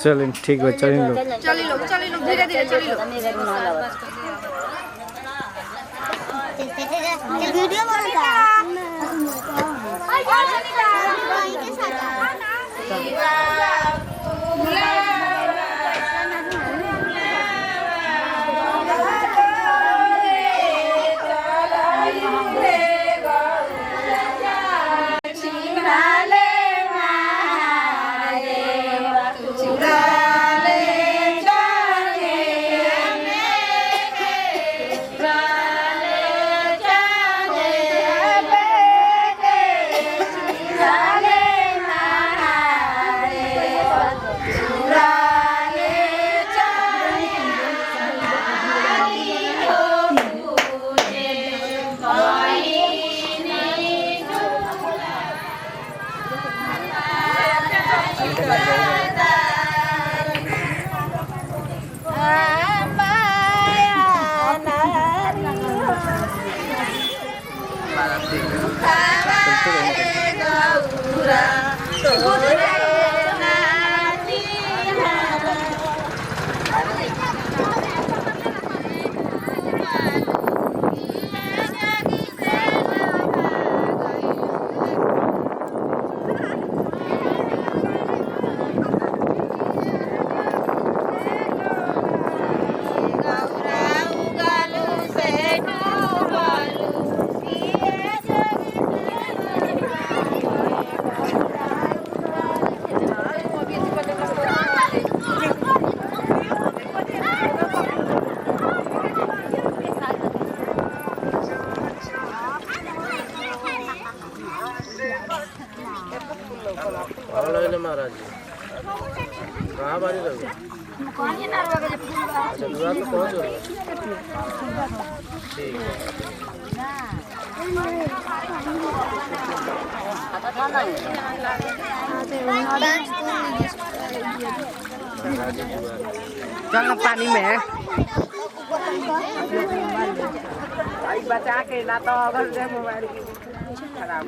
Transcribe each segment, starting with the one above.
चलिए ठीक है, चलिए लोग धीरे धीरे चलिए लोग। वीडियो महाराज कहाँ बारी लगे? अच्छा दुआ तो पहुँच रहे ठीक है। चल पानी में बचा के ना तो अगर से मोबाइल की खराब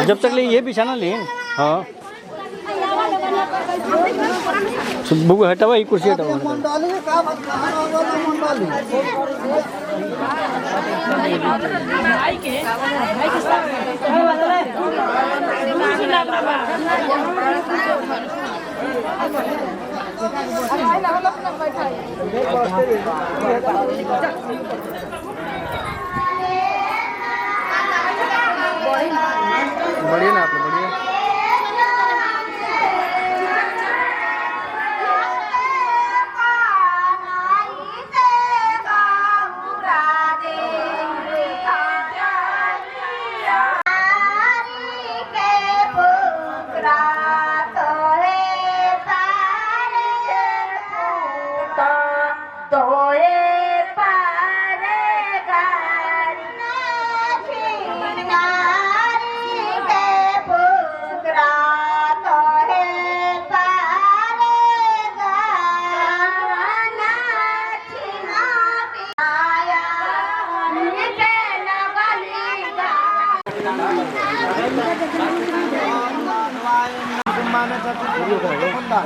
जब तक ले ये बिछाना ले। हाँ बुक हटावा, ये कुर्सी हटावा। बढ़िया ना आप लोग बढ़िया।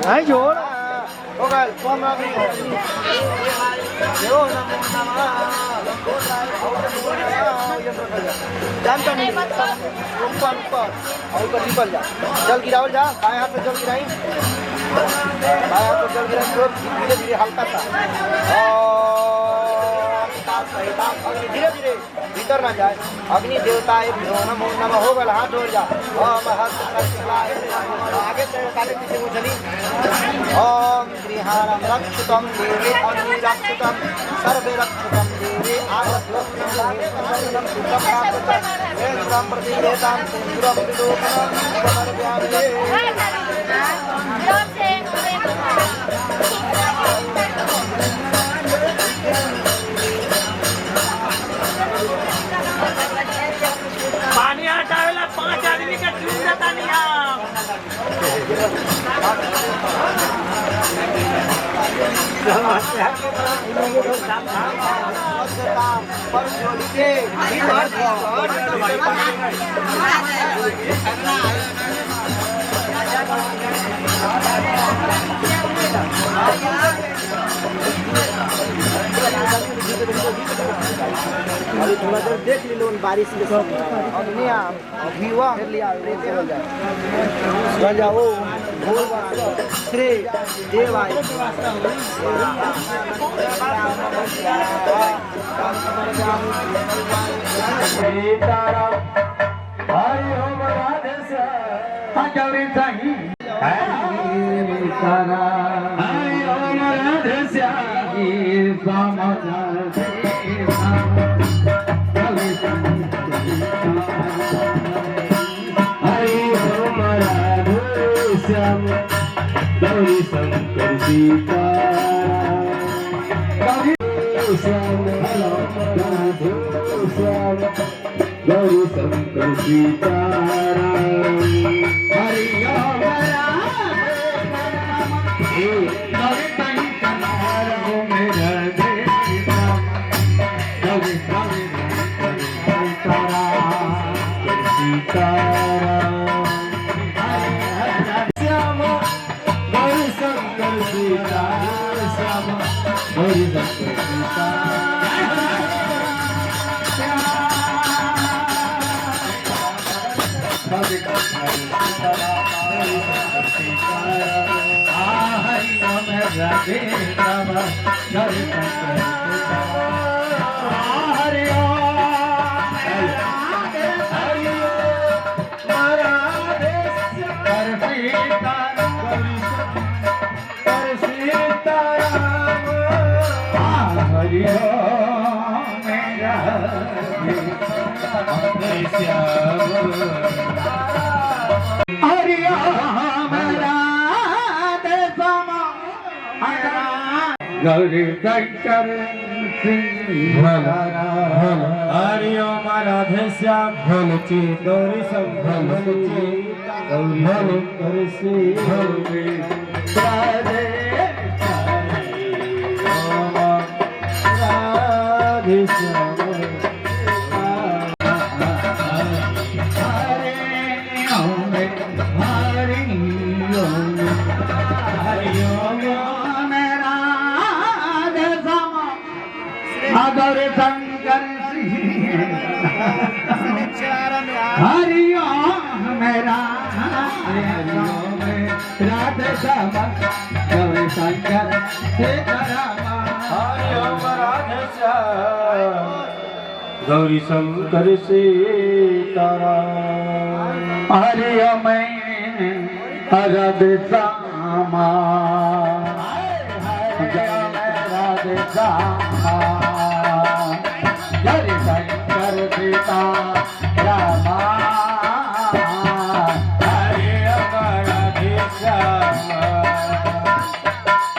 Đấy chỗ đó. Ok, con ra đi. Nếu namo namah, जानता नहीं ऊपर ऊपर और ऊपर निकल जा जल गिराओ जा बाएं हाथ में जल गिराई बाएं हाथ में जल गिराई तो धीरे धीरे हल्का सा और धीरे धीरे भीतर ना जाए अग्नि देवताए नमो नमः हो गया हाथ जोड़ जा ओम आगे काले पीछे वो चली ओम गृहाणं रक्षितं देवे अग्नि रक्षितं सर्वे रक्षितं देवे आगतोक्तं सुखं प्राप्तं एतं प्रतिदेतां सुरं विलोकनं समर्पयामि पानी हटावेला 5 आदमी का ट्यूब देता नहीं अभी थोड़ा देर देख ली लोग बारिश के समय अग्नि अभी हुआ फिर लिया बन जाओ भोर श्री देवाय सीताराम हरि ओम राधे श्याम हरि साईं सीताराम हरि ओम राधे श्याम गौरी शंकर सीता गौरी शंकर सीताराम हरि ओम राधे राम हरे हरि ओम हरि राधे कर सीताराम हरि ओम राधे श्याम हरि ओम गौरी शंकर हरि ओम राधे श्याम भोलची गौरी शंकर गौरी गौरी राधे ओम राधे श्याम हरि ओम हरि ओम हरि ओम गौरी शंकर हरि ओम मेरा राधे श्याम गौरी शंकर सीताराम हरि ओम राधे श्याम गौरी शंकर सीताराम हरि ओम राधे श्याम राधे श्याम गौरी शंकर सीताराम हरि ओम राधे श्याम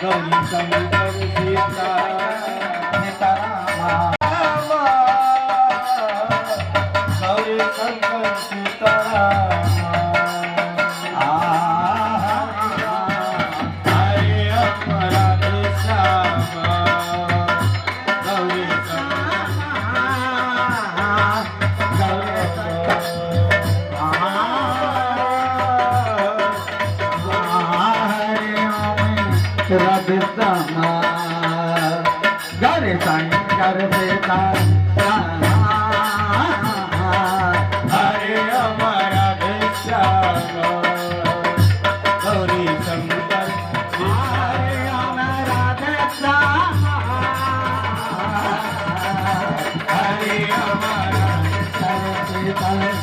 गौरी शंकर सीताराम गौरी शंकर सीताराम हरि ओम राधे श्याम गौरी राधे श्याम गौरी शंकर सीताराम हरि ओम राधे श्याम गौरी शंकर हरि ओम राधे श्याम हरि ओम सीताराम राधे श्याम शंकर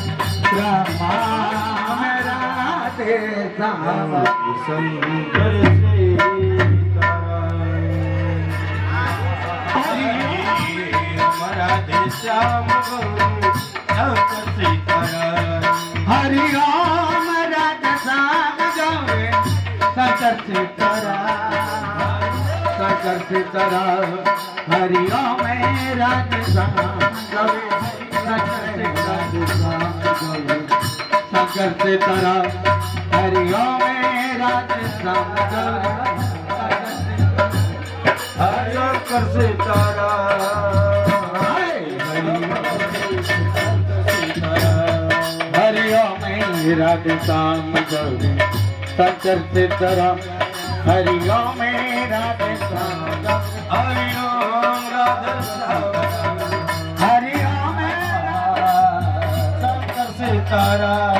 सीताराम राधे श्याम शंकर सीताराम हरि ओम राधे श्याम गौरी शंकर सीताराम शंकर सीताराम हरि ओम राधे श्याम गौरी शंकर सीताराम शंकर सीताराम हरि ओम राधे श्याम गौरी शंकर सीताराम हरि ओम राधे श्याम गौरी शंकर सीताराम हरि ओम राधे श्याम हरि ओम राधे श्याम हरि ओम शंकर सीताराम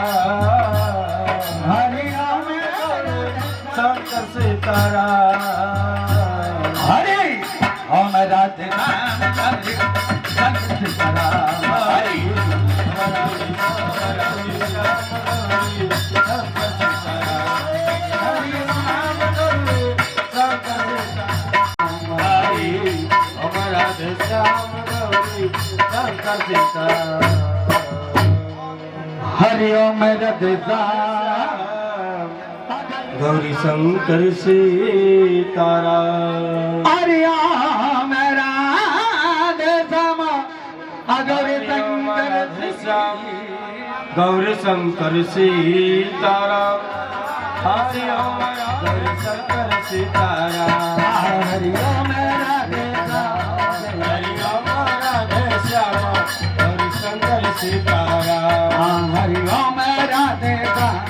हरि ओम शंकर सीताराम हरि ओम राधे श्याम गौरी शंकर सीताराम हरि हरि ओम राधे श्याम गौरी शंकर सीताराम हरि ओम राधे श्याम गौरी शंकर गौरी शंकर सीताराम हरि ओम गौरी शंकर सीताराम हरि ओम राधे श्याम हरि ओम राधे श्याम गौरी शंकर सीताराम हरि ओम राधे श्याम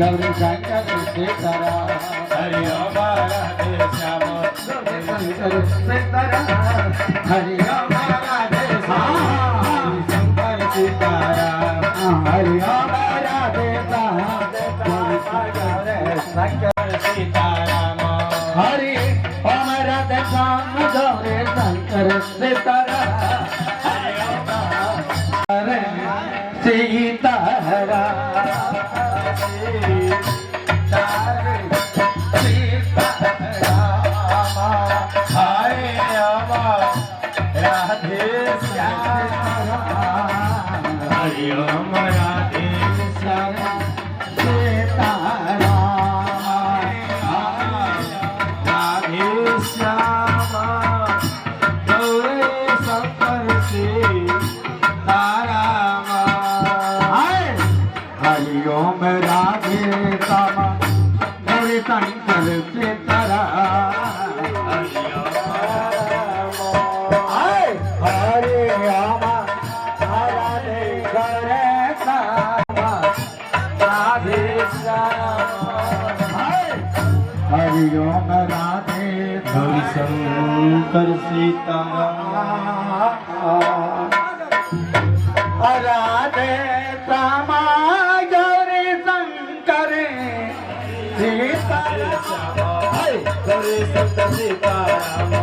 गौरी शंकर सीताराम हरि ओम राधे श्याम शंकर सीताराम हरि ओम राधे श्याम शंकर सीताराम हरि ओम राधे श्याम गौरी शंकर सीताराम हरि ओम राधे श्याम गौरी शंकर सीताराम हरे हरि ओम राधे श्याम राधे श्याम गौरी शंकर सीताराम हरि ओम राधे श्याम गौरी शंकर सीताराम हरि ओम राधे गौरी राधे श्याम हरि ओम राधे गौरी शंकर सीताराम राधे श्याम गौरी शंकर सीताराम गौरी शंकर सीताराम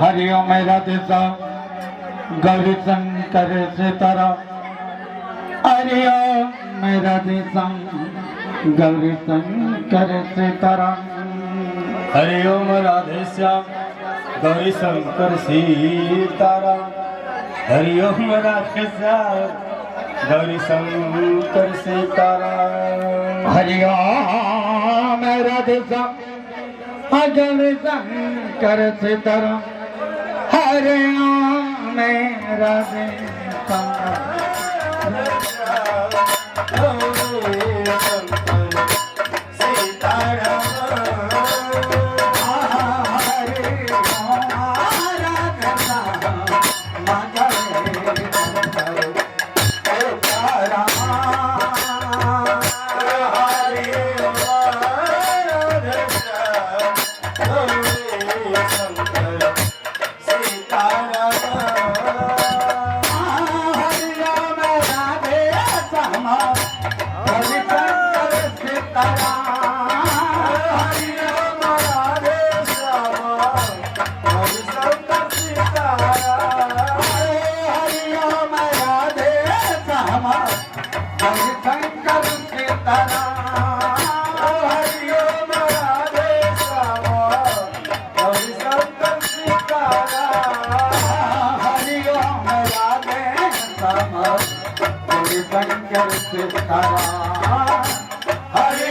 हरिओम राधे गौरी शंकर सीताराम हरिओम राधे गौरी शंकर सीताराम हरिओम राधे श्याम गौरी शंकर सीताराम हरिओम राधे श्याम गौरी शंकर सीताराम हरिओम राधे गौरी शंकर सीताराम हरिओम राधे शंकर सीताराम हरिओम राधे श्याम गौरी शंकर सीताराम हरे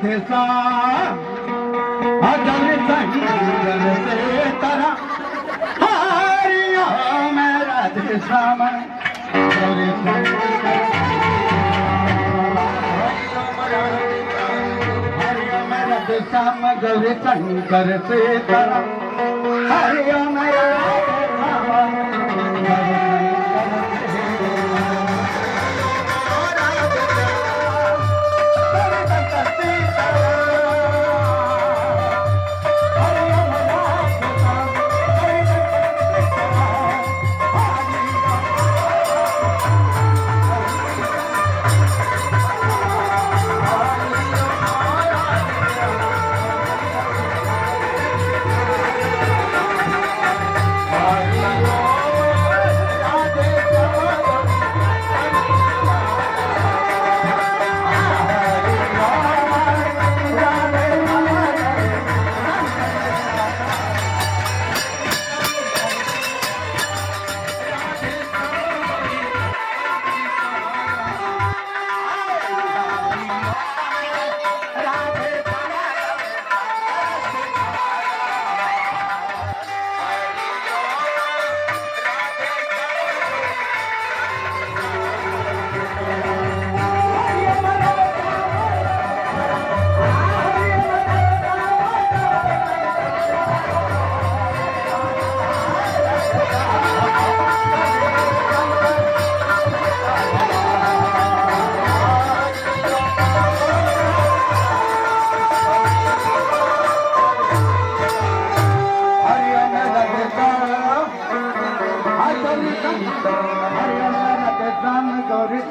राधे श्याम गौरी शंकर से तारा हरिओम राधे श्याम गौरी शंकर हरिओम राधे श्याम गौरी शंकर से तारा हरिओम राधे श्याम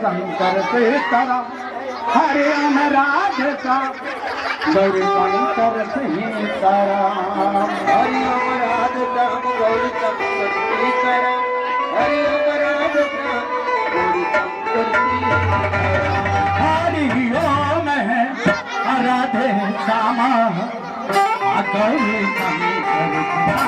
शंकर से तारा हरिओम राधे श्याम गौरी शंकर से तारा हरिओम राधे श्याम गौरी शंकर सीताराम हरिओम राधे श्याम गौरी शंकर सीताराम हरिओम राधे श्याम गौरी शंकर सीताराम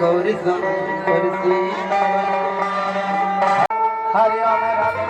गौरी शंकर सीताराम हरिओम राधे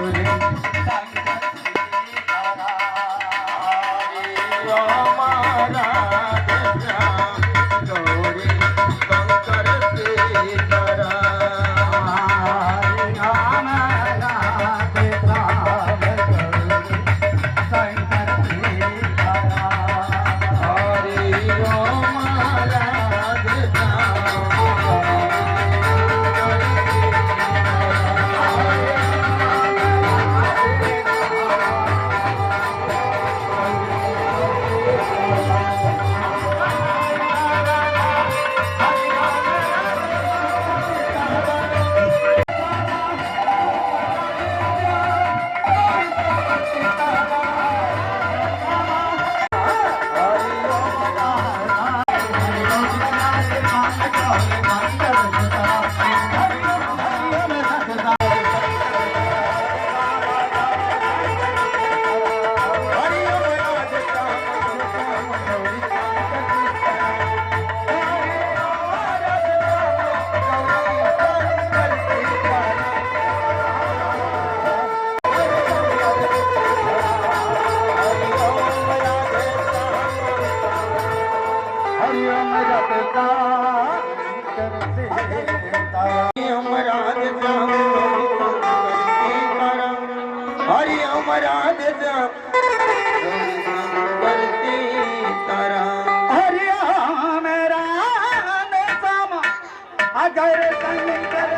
गौरी अगर शंकर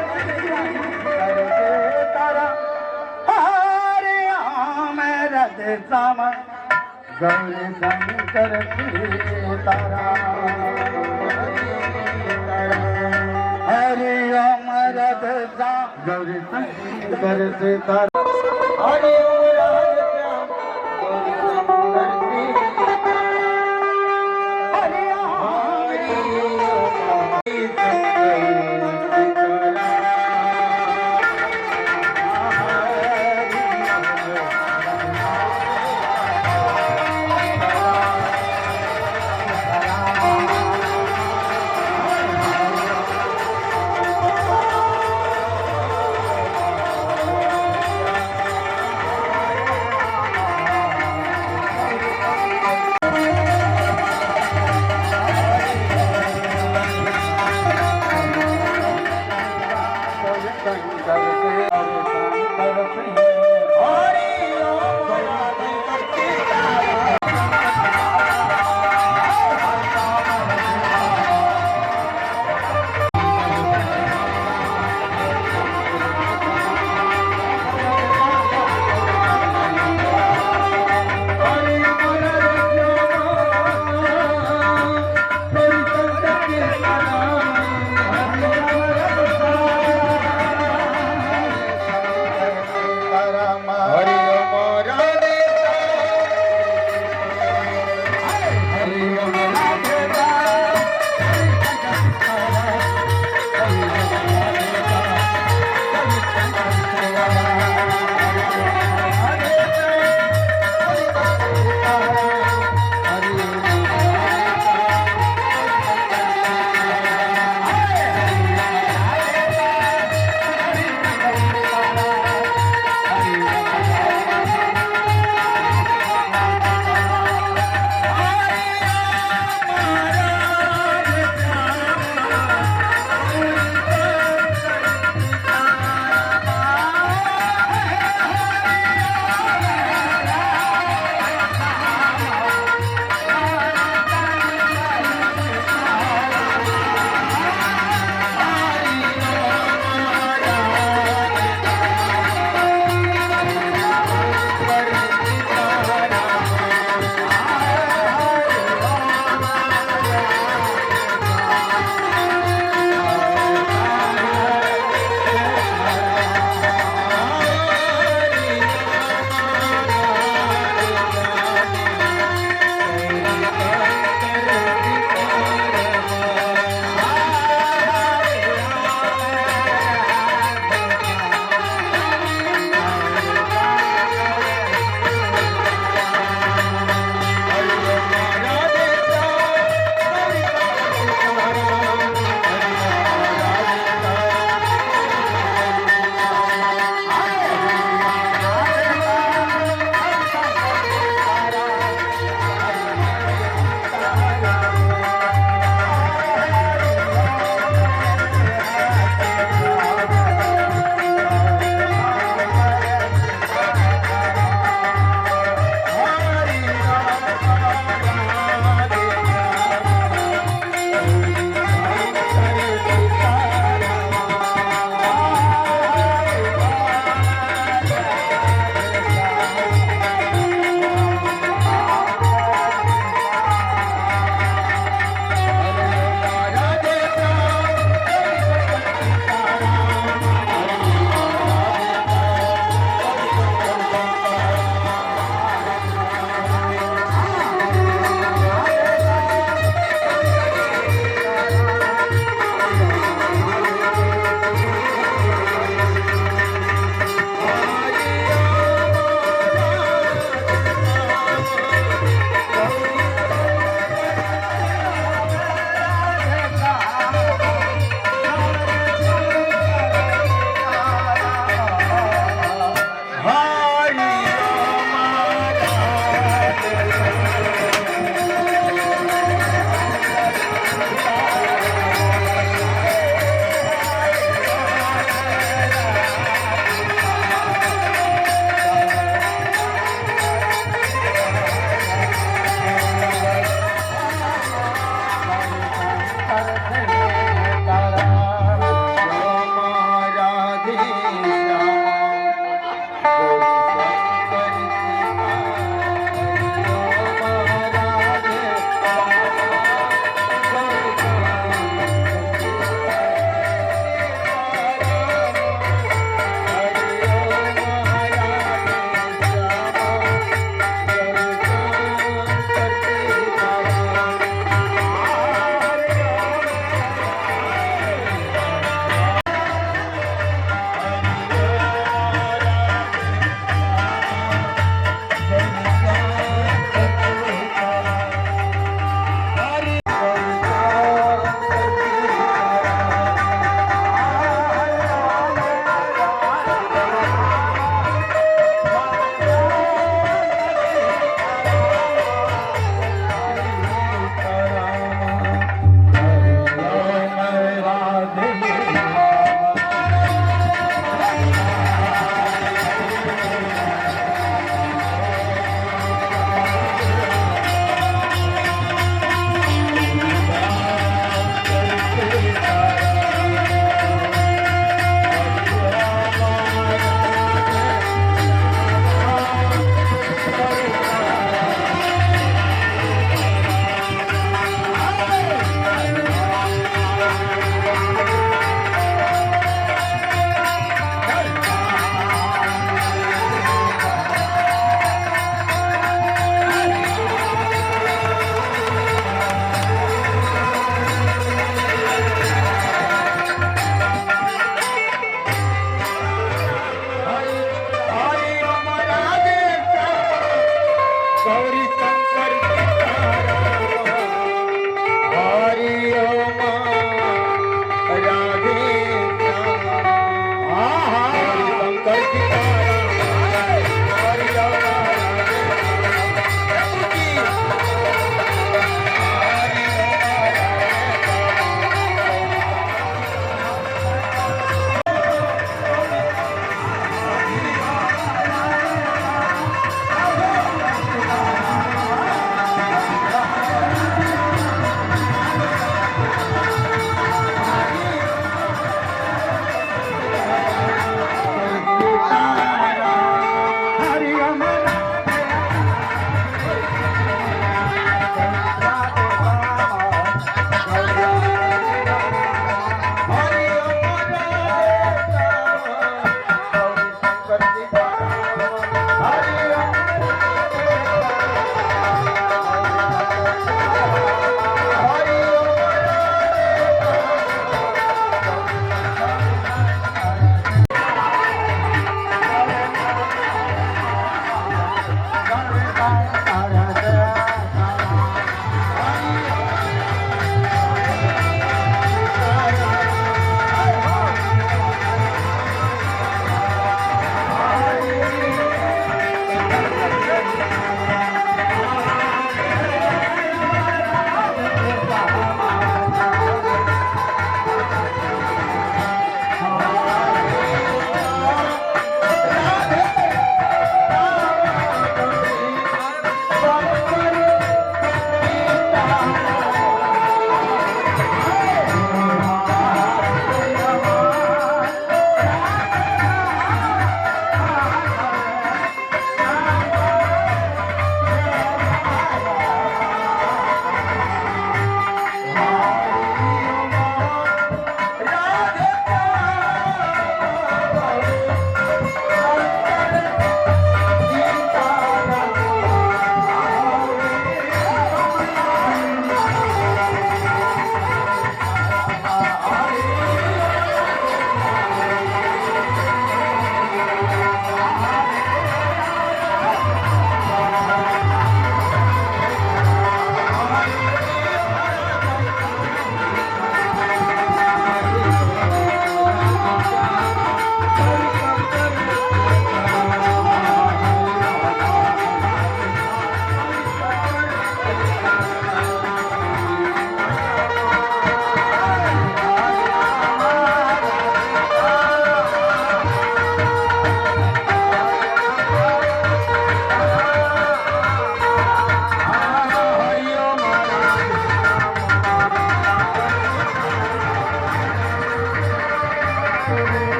तारा हरे मेरा देशम गौरी शंकर तारा हरे मेरा देशम गौरी शंकर तारा हरि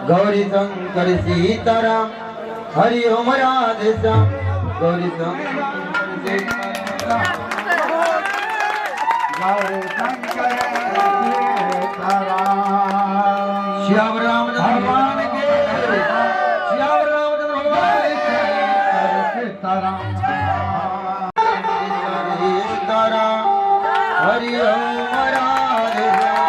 गौरी शंकर सीताराम हरि ओम राधे श्याम गौरी शंकर सीताराम गौरी शंकर सीताराम श्याम राम भगवान के श्याम राम भगवान के सीताराम सीताराम हरि ओम राधे श्याम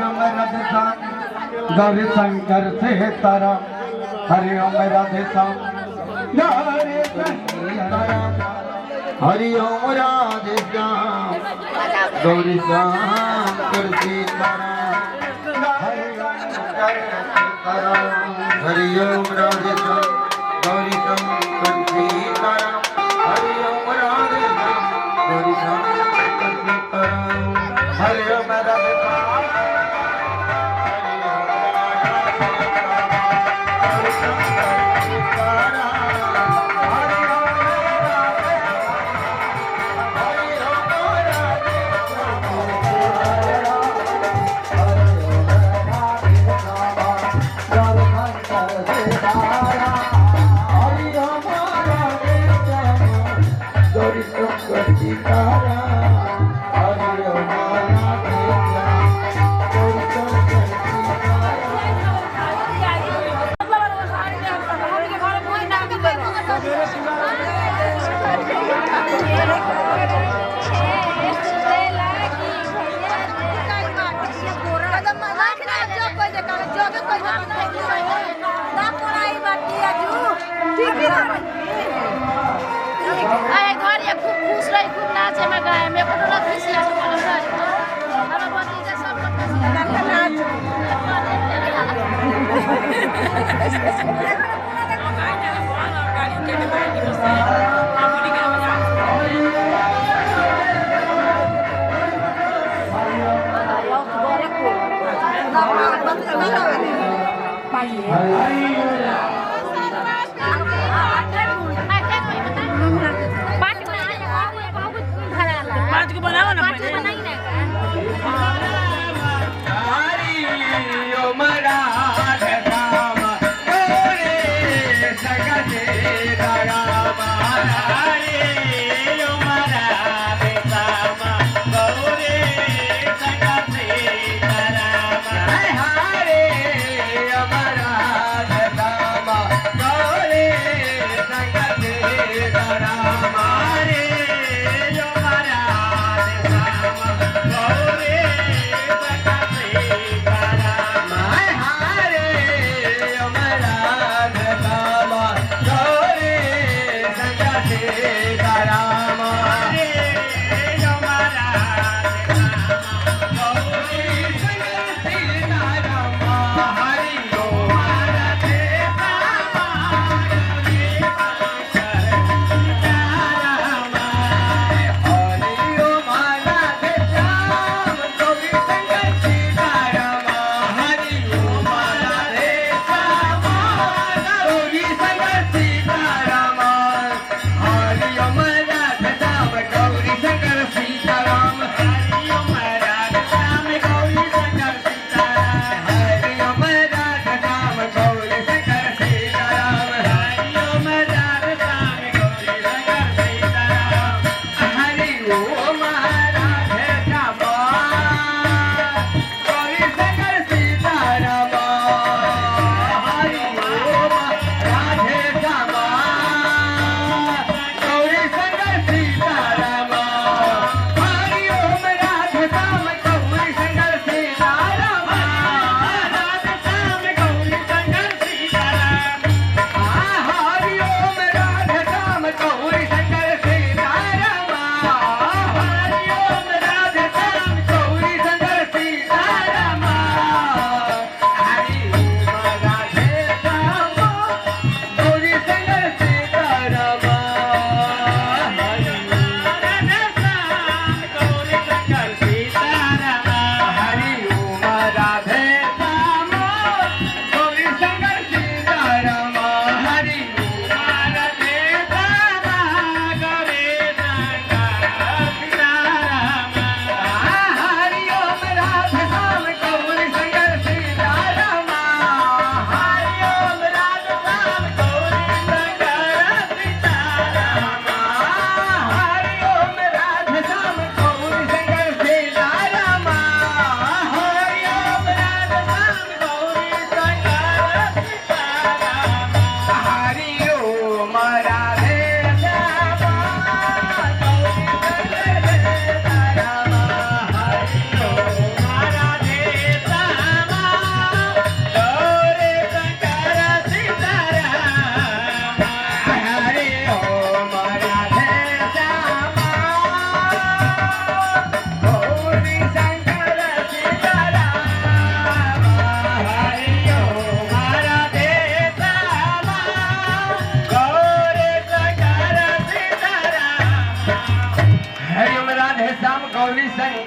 राधे श्याम गौरी शंकर सीताराम हरि हरि ओम राधे श्याम राधे श्याम गौरी शंकर गौरी शंकर सीताराम हरि ओम राधे श्याम गौरी सीताराम हरि ओम राधे श्याम गौरी शंकर सीताराम हरि ओम राधे श्याम गौरी शंकर सीताराम हरि ओम राधे श्याम गौरी शंकर सीताराम हरि ओम राधे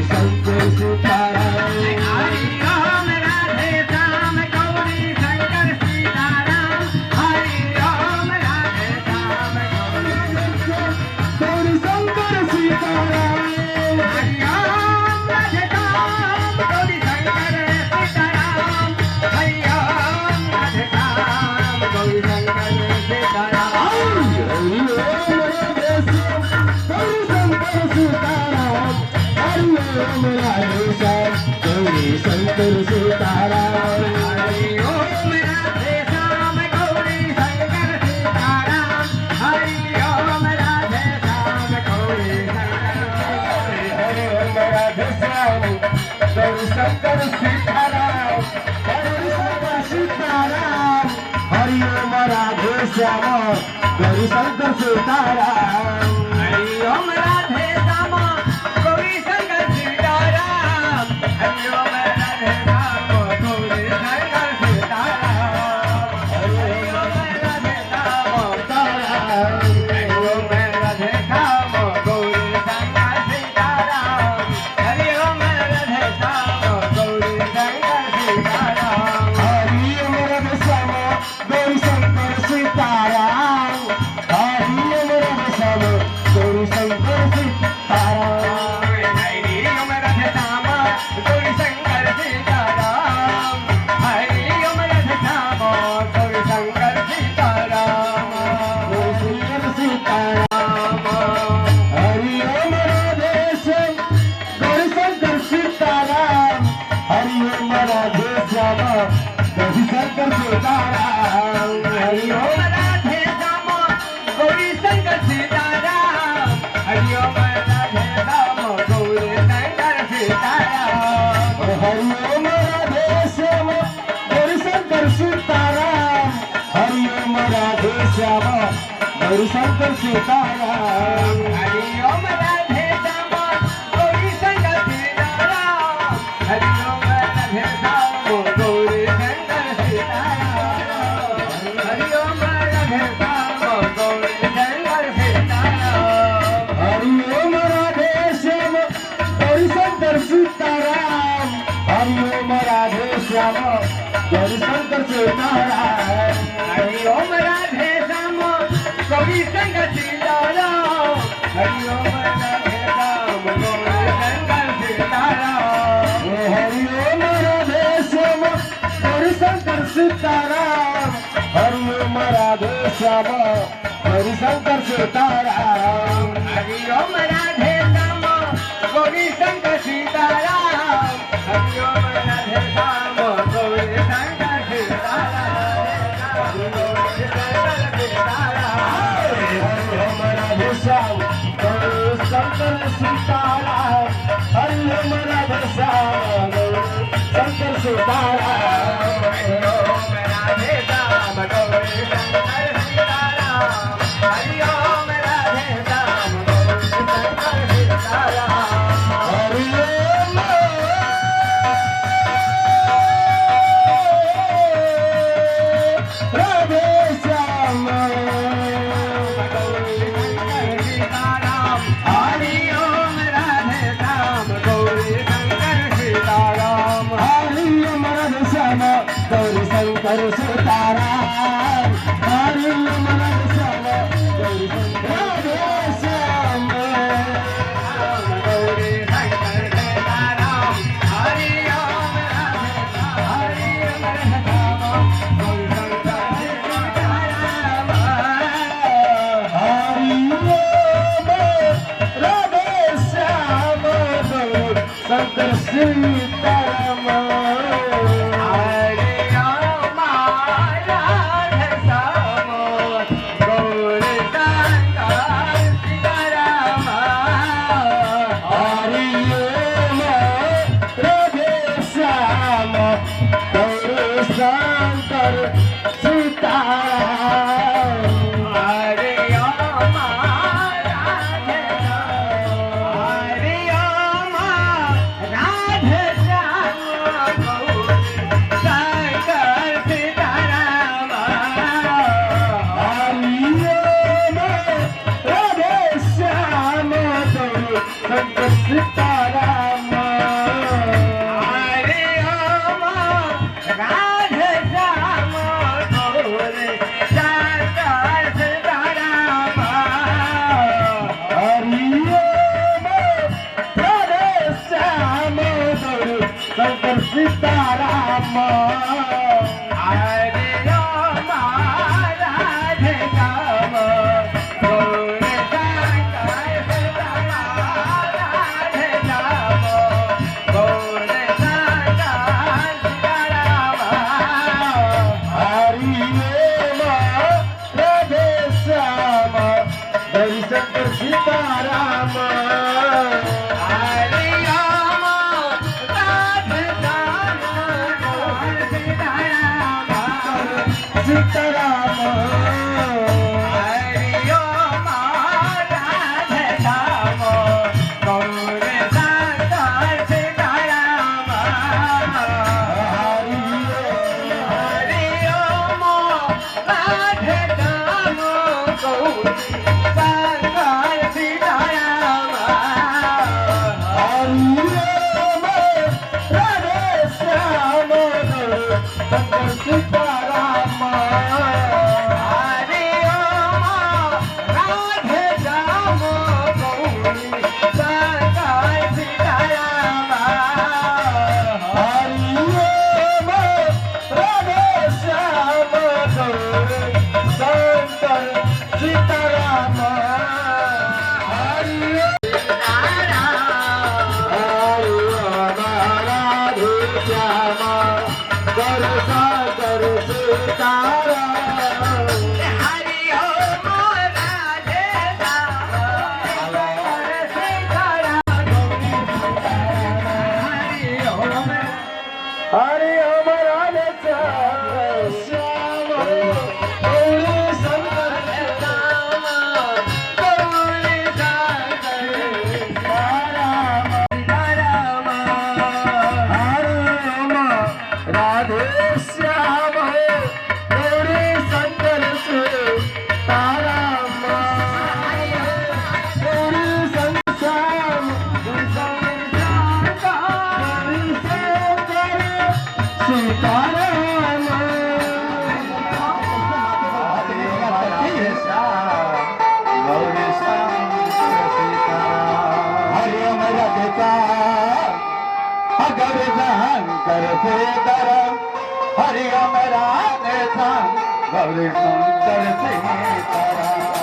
गौरी शंकर सीताराम हरि ओम राधे श्याम गौरी शंकर सीताराम हरि ओम राधे श्याम गौरी शंकर सीताराम हरि ओम राधे श्याम गौरी शंकर सीताराम हरि ओम राधे श्याम गौरी शंकर सीताराम हरि ओम राधे श्याम गौरी शंकर सीताराम हरि ओम राधे श्याम गौरी शंकर सीताराम हरि ओम राधे श्याम गौरी शंकर सीताराम हरि ओम राधे श्याम गौरी हरे ओम राधे श्याम गौरी शंकर सीताराम हरे शंकर सीताराम हरि ओम राधे श्याम गौरी शंकर सीताराम हरि ओम राधे श्याम गौरी शंकर सीताराम हरि ओम राधे श्याम गौरी शंकर सीताराम हरि ओम राधे श्याम हरि ओम राधे श्याम गौरी शंकर सीताराम हरि ओम राधे श्याम गौरी शंकर सीताराम हरि ओम राधे श्याम गौरी शंकर सीताराम हरि ओम राधे श्याम गौरी शंकर सीताराम हरि ओम राधे श्याम गौरी शंकर सीताराम हरि ओम राधे श्याम गौरी शंकर सीताराम गौरी शंकर सीताराम हरि ओम राधे श्याम गौरी शंकर सीताराम हरि ओम राधे श्याम गौरी शंकर सीताराम हरि ओम राधे श्याम गौरी शंकर सीताराम हरि ओम राधे श्याम गौरी शंकर सीताराम हरि ओम राधे श्याम गौरी शंकर सीताराम हरि ओम राधे श्याम गौरी शंकर सीताराम हरि ओम राधे श्याम गौरी शंकर सीताराम हरि ओम राधे श्याम गौरी शंकर सीताराम हरि ओम राधे श्याम गौरी शंकर सीताराम हरि ओम राधे श्याम गौरी शंकर सीताराम हरि ओम राधे श्याम गौरी शंकर सीताराम हरि ओम राधे श्याम गौरी शंकर सीताराम हरि ओम राधे श्याम गौरी शंकर सीताराम हरि ओम राधे श्याम गौरी शंकर सीताराम हरि ओम राधे श्याम गौरी शंकर सीताराम हरि ओम राधे श्याम गौरी शंकर सीताराम हरि ओम राधे श्याम गौरी शंकर सीताराम गौरी शंकर सीताराम हरि ओम राधे श्याम गौरी शंकर सीताराम हरि ओम राधे श्याम गौरी शंकर सीताराम हरि ओम राधे श्याम गौरी शंकर सीताराम हरि ओम राधे श्याम गौरी शंकर सीताराम हरि ओम राधे श्याम गौरी शंकर सीताराम हरि ओम राधे श्याम गौरी शंकर सीताराम हरि ओम राधे श्याम गौरी शंकर सीताराम हरि ओम राधे श्याम गौरी शंकर सीताराम हरि राम राधे राम गौर सीताराम सीताराम हरि राम राधे राम गौर शंकर सीताराम हरि राम राधे राम गौर शंकर सीताराम हरि राम राधे श्याम शंकर सीताराम हरि राम राधे राम गौरी शंकर सीताराम हरि राम राधे श्याम गौरी शंकर सीताराम हरि राधे श्याम गौर शंकर सीताराम हरि ओम राधे राम हरि ओम राधे श्याम गौरी शंकर सीताराम गौरी शंकर सीताराम सीताराम हरि ओम राधे श्याम गौरी शंकर सीताराम गौरी शंकर श्याम गौरी शंकर सीताराम गौरी शंकर सीताराम हरि ओम राधिका गौरी शंकर सीताराम हरि ओम राधिका गौरी शंकर सीताराम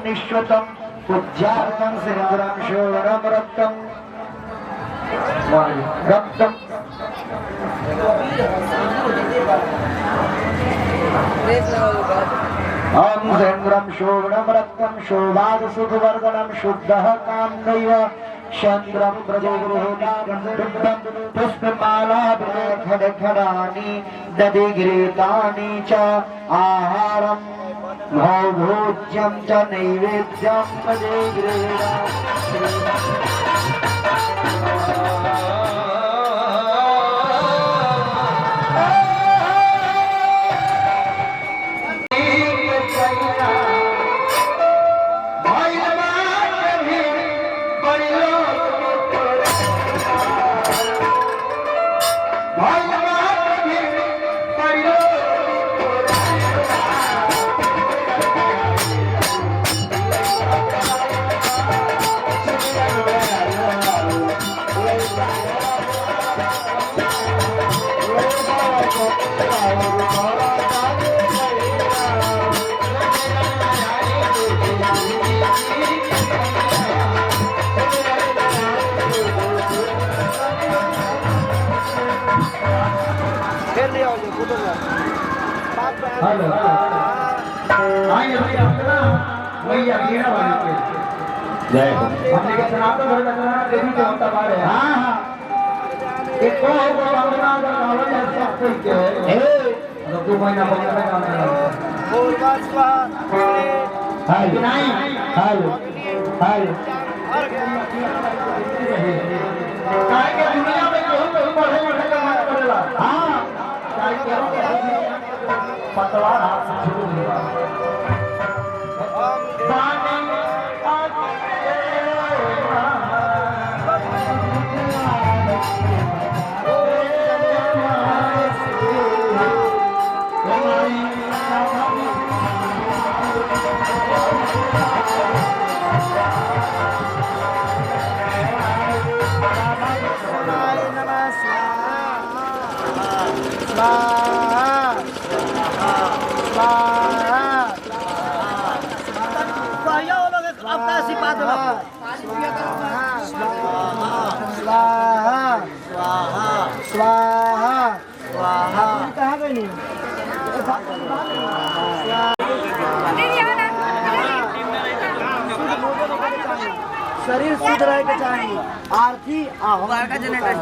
निश्वतम पूज्यार्थं सिंदूरं शोभनं रक्तम रक्तम ओम सिंदूरं शोभनं रक्तम शोभाद सुखवर्धनं शुद्धः कामदैव चंद्रम प्रजगृहदां पुष्पमाला खड़खड़ानि दधिगृहीतानि च आहारं भोज्यं च नैवेद्यं हेलो आइए भैया अपना वही अकेला वाले पे जय हो हमने के सनातन धर्म का देवी देवता बारे हां हां एक को वंदना का नावल है सब कोई के ए तो 2 महीना बंद में काम कर पूर्वास्वा हाय नहीं हेलो हेलो काय के दुनिया में बहुत बड़े बड़े काम करेला हां काय के पतवार हाथ से शुरू हुआ बानी शरीर शुद्ध रहे के चाहिए आरती का जनरेटर